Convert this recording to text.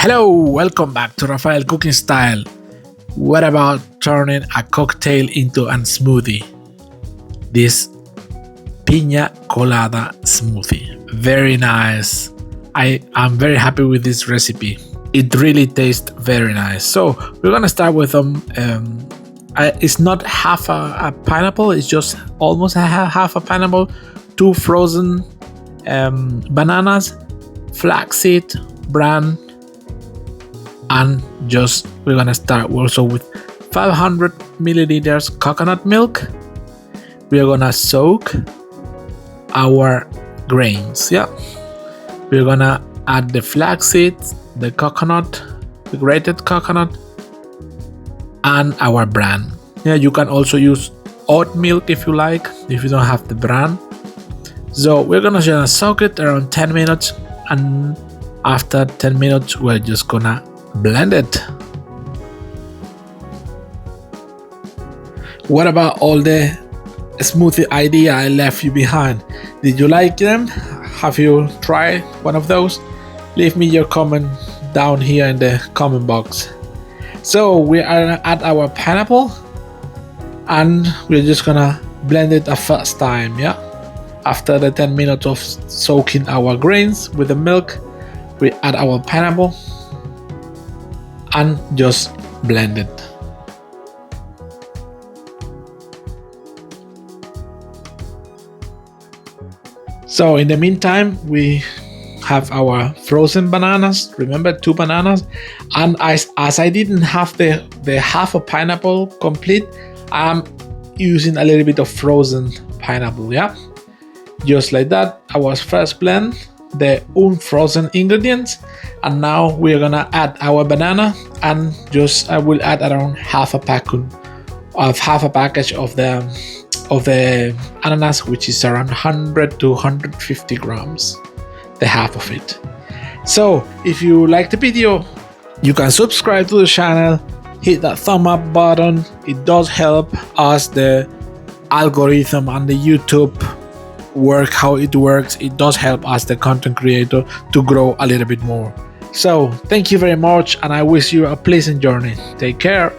Hello, welcome back to Rafael Cooking Style. What about turning a cocktail into a smoothie? This Piña Colada Smoothie. Very nice. I am very happy with this recipe. It really tastes very nice. So we're gonna start with it's not half a pineapple. It's just almost half a pineapple. 2 frozen bananas, flaxseed, bran, and we're gonna start also with 500 milliliters coconut milk. We are gonna soak our grains. We're gonna add the flaxseed, the coconut, the grated coconut, and our bran. You can also use oat milk if you like, if you don't have the bran. So we're gonna just soak it around 10 minutes, and after 10 minutes we're just gonna blend it. What about all the smoothie idea I left you behind? Did you like them? Have you tried one of those? Leave me your comment down here in the comment box. So we are at our pineapple, and we're just gonna blend it a first time. After the 10 minutes of soaking our grains with the milk, we add our pineapple and just blend it. So in the meantime, we have our frozen bananas. Remember, 2 bananas. And as I didn't have the half a pineapple complete, I'm using a little bit of frozen pineapple. Just like that. Our first blend the unfrozen ingredients, and now we're gonna add our banana, and I will add around half a package of the ananas, which is around 100 to 150 grams, the half of it. So if you like the video, you can subscribe to the channel, hit that thumb up button. It does help us, the algorithm and the YouTube how it works. It does help us, the content creator, to grow a little bit more. So thank you very much, and I wish you a pleasant journey. Take care.